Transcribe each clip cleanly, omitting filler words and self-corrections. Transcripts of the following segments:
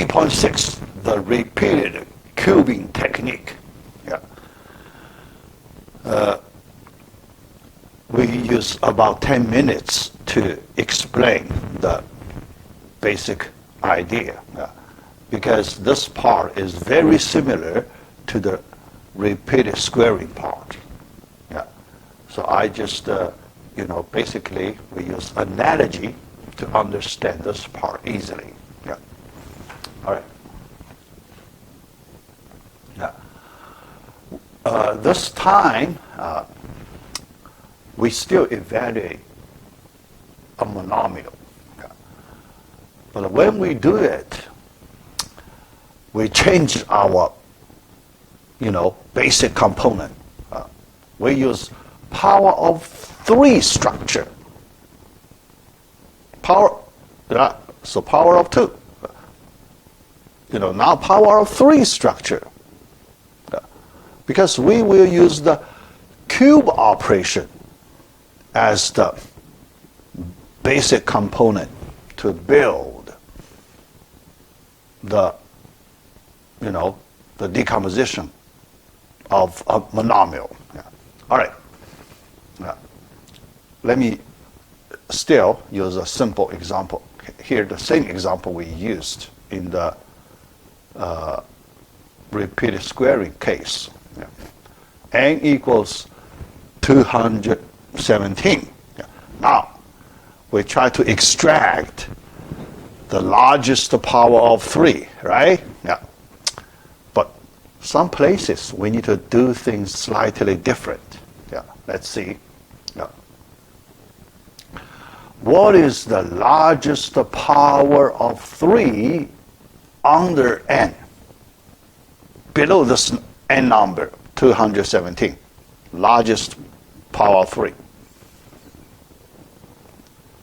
V.6, the repeated cubing technique. Yeah. We use about 10 minutes to explain the basic idea, because this part is very similar to the repeated squaring part. Yeah. So I just, basically we use analogy to understand this part easily. Yeah. All right. Yeah. This time, we still evaluate a monomial. Yeah. But when we do it, we change our, basic component. We use power of 3 structure. Power of 2. Now power of 3 structure. Because we will use the cube operation as the basic component to build the, the decomposition of a monomial. Yeah. All right. Yeah. Let me still use a simple example. Here, the same example we used in the repeated squaring case. Yeah. N equals 217. Yeah. Now, we try to extract the largest power of 3, right? Yeah. But some places we need to do things slightly different. Yeah. Let's see. Yeah. What is the largest power of 3 under n? Below this n number, 217. Largest power of 3.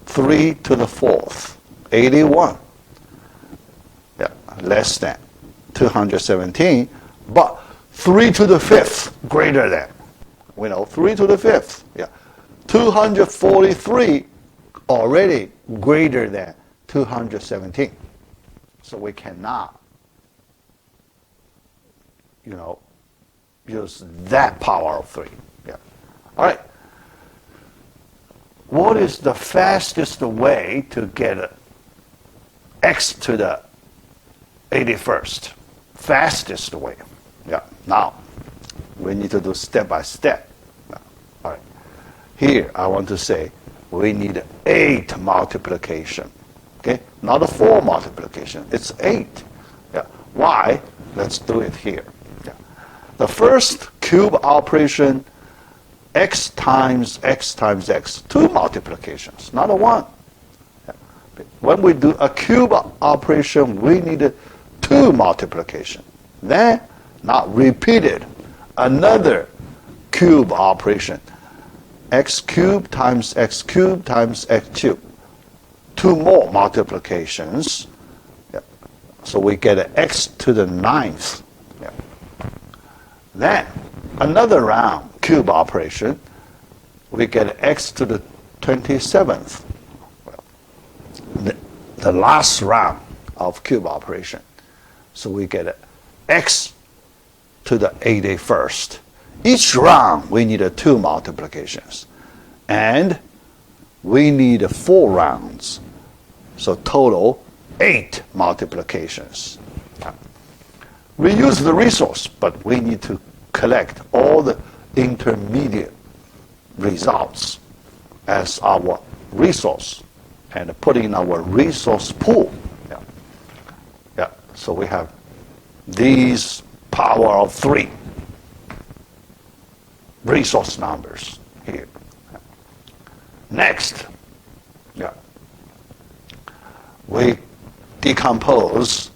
3 to the 4th, 81. Yeah, less than 217, but 3 to the 5th, greater than. We know 3 to the 5th, yeah. 243 already greater than 217. So we cannot, use that power of 3. Yeah. All right. What is the fastest way to get x to the 81st? Fastest way. Yeah. Now, we need to do step by step. Yeah. All right. Here, I want to say we need 8 multiplication. Okay? Not a 4 multiplication. It's 8. Yeah. Why? Let's do it here. Yeah. The first cube operation, x times x times x, 2 multiplications, not a 1. Yeah. When we do a cube operation, we need 2 multiplication. Then, not repeated, another cube operation, x cubed times x cubed times x cubed. 2 more multiplications. Yeah. So we get an x to the 9th. Yeah. Then, another round cube operation, we get x to the 27th. Well, the last round of cube operation. So we get x to the 81st. Each round we need 2 multiplications. And we need 4 rounds. So total 8 multiplications. We use the resource, but we need to collect all the intermediate results as our resource and put in our resource pool. Yeah. Yeah. So we have these power of 3 resource numbers here. Next, yeah, we decompose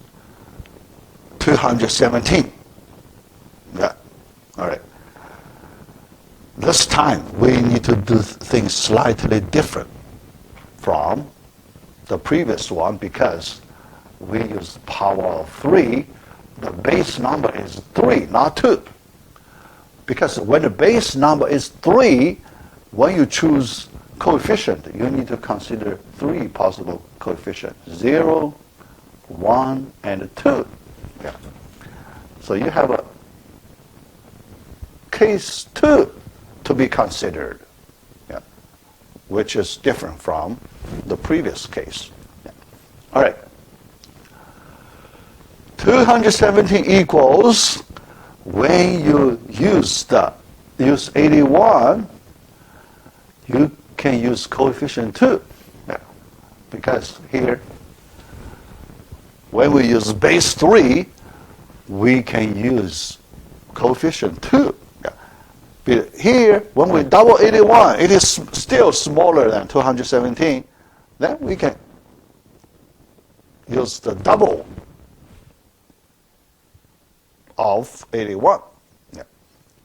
217. Yeah. All right. This time we need to do things slightly different from the previous one because we use power of 3. The base number is 3, not 2. Because when the base number is 3, when you choose coefficient, you need to consider 3 possible coefficients, 0, 1 and 2. Yeah. So you have a case 2 to be considered, yeah, which is different from the previous case. Yeah. All right. 217 equals, when you use 81, you can use coefficient 2. Yeah. Because here, when we use base 3, we can use coefficient 2. Yeah. But here, when we double 81, it is still smaller than 217. Then we can use the double of 81. Yeah.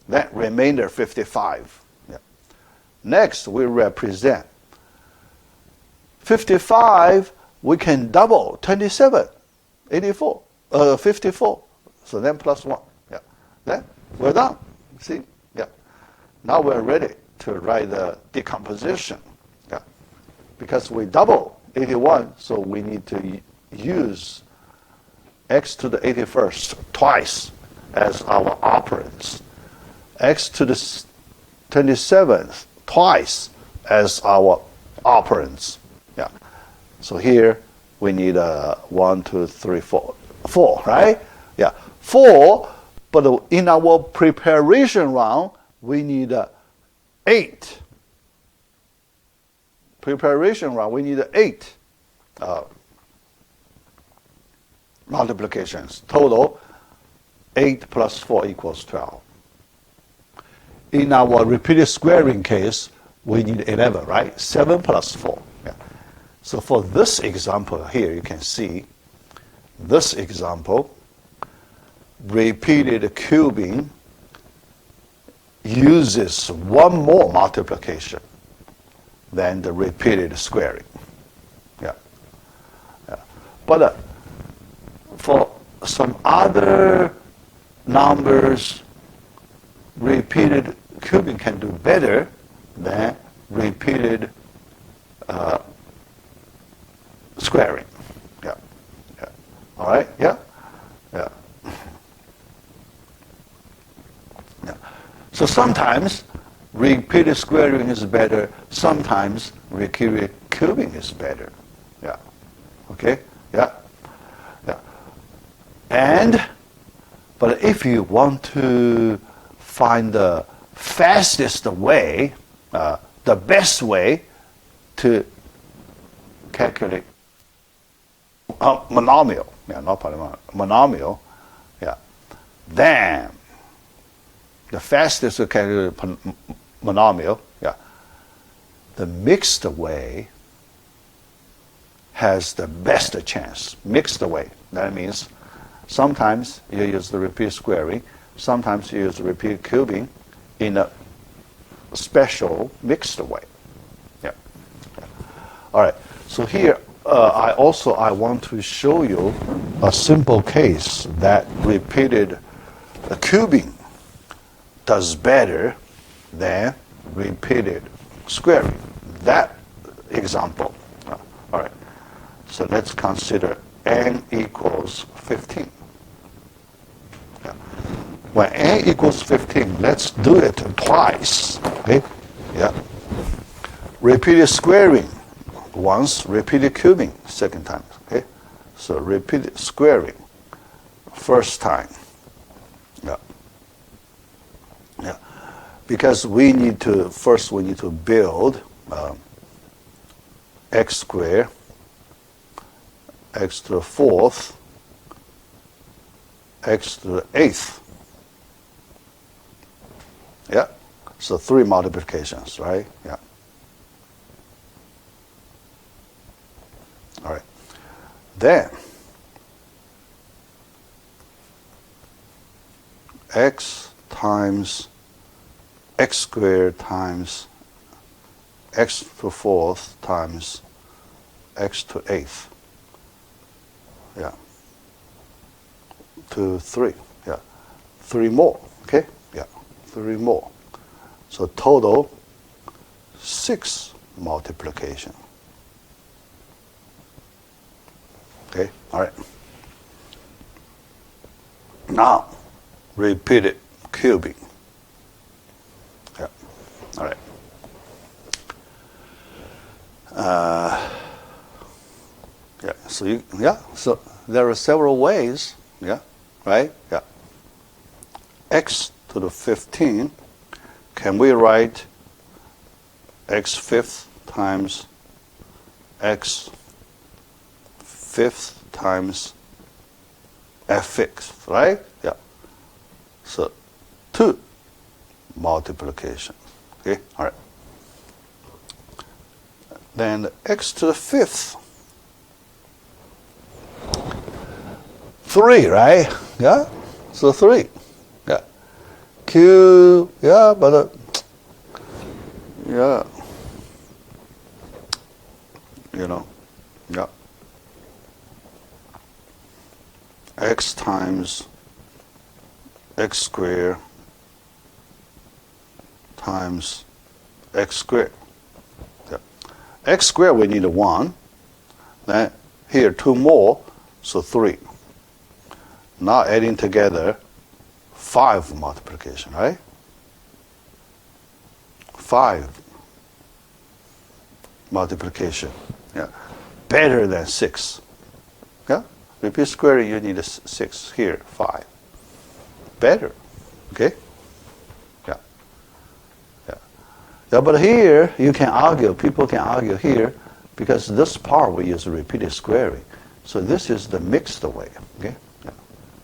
Then remainder 55. Yeah. Next, we represent 55. We can double 27, 84, 54. So then plus 1. Yeah. Then we're done. See? Yeah. Now we're ready to write the decomposition. Yeah. Because we double 81, so we need to use x to the 81st twice as our operands. X to the 27th twice as our operands. Yeah. So here we need 1, 2, 3, 4. 4, right? Yeah. 4, but in our preparation round, we need 8. Preparation round, we need 8 multiplications. Total 8 plus 4 equals 12. In our repeated squaring case, we need 11, right? 7 plus 4. Yeah. So for this example here, you can see this example, repeated cubing uses one more multiplication than the repeated squaring. Yeah. Yeah. But for some other numbers, repeated cubing can do better than repeated squaring. Yeah. Yeah. All right? Yeah? Yeah. Yeah. So sometimes repeated squaring is better, sometimes repeated cubing is better. Yeah. Okay? Yeah. Yeah. But if you want to find the fastest way, the best way to calculate monomial, yeah, not polynomial, monomial, yeah, then the fastest to calculate monomial, yeah, the mixed way has the best chance. Mixed way, that means sometimes you use the repeated squaring, sometimes you use repeated cubing in a special mixed way. Yeah. Yeah. All right. So here, I want to show you a simple case that repeated cubing does better than repeated squaring. That example. All right. So let's consider n equals 15. Yeah. When n equals 15, let's do it twice. Okay? Yeah. Repeated squaring once, repeated cubing second time. Okay? So repeated squaring first time. Yeah. Yeah. Because we need to build x squared, x to the 4th, x to the 8th. Yeah. So 3 multiplications, right? Yeah. All right. Then x times x squared times x to the 4th times x to 8th. Yeah. To 3. Yeah. 3 more. Okay? Yeah. 3 more. So total 6 multiplication. Okay, all right. Now, repeated cubing. Yeah, all right. Yeah, so there are several ways, yeah, right? Yeah. X to the 15, can we write x fifth times x fifth times f fixed, right? Yeah. So 2 multiplication. Okay, all right. Then x to the 5th, 3, right? Yeah. So 3. Yeah. Q. Yeah, but yeah. You know. Yeah. X times x squared times x squared. Yeah. X squared we need 1. Then here 2 more, so 3. Now adding together 5 multiplication, right? 5 multiplication. Yeah. Better than 6. Yeah. Repeat squaring, you need a 6. Here, 5. Better. Okay? Yeah. Yeah. Yeah, but here you can argue, people can argue here, because this part we use repeated squaring. So this is the mixed way. Okay? Yeah.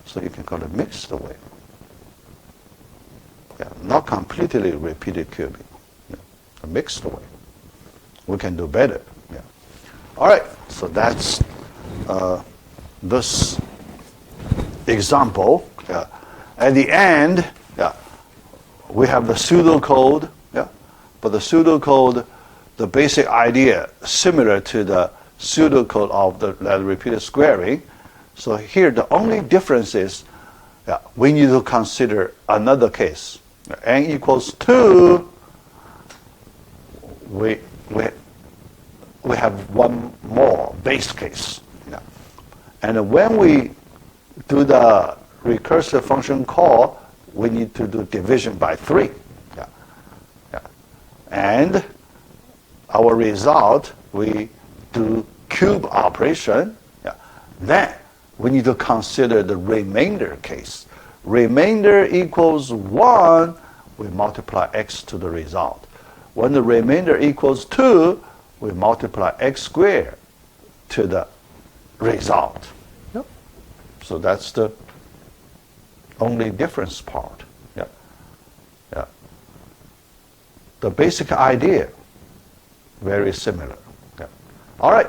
So you can call it mixed way. Yeah. Not completely repeated cubing. Yeah. A mixed way. We can do better. Yeah. All right. So that's this example. Yeah. At the end, yeah, we have the pseudocode. Yeah. But the pseudocode, the basic idea similar to the pseudocode of the repeated squaring. So here the only difference is, yeah, we need to consider another case. N equals 2. We have one more base case. Yeah. And when we do the recursive function call, we need to do division by 3. Yeah. Yeah. And our result, we do cube operation. Yeah. Then we need to consider the remainder case. Remainder equals 1, we multiply x to the result. When the remainder equals 2, we multiply x squared to the result. Yep. So that's the only difference part. Yeah. Yeah. The basic idea, very similar. Yeah. All right.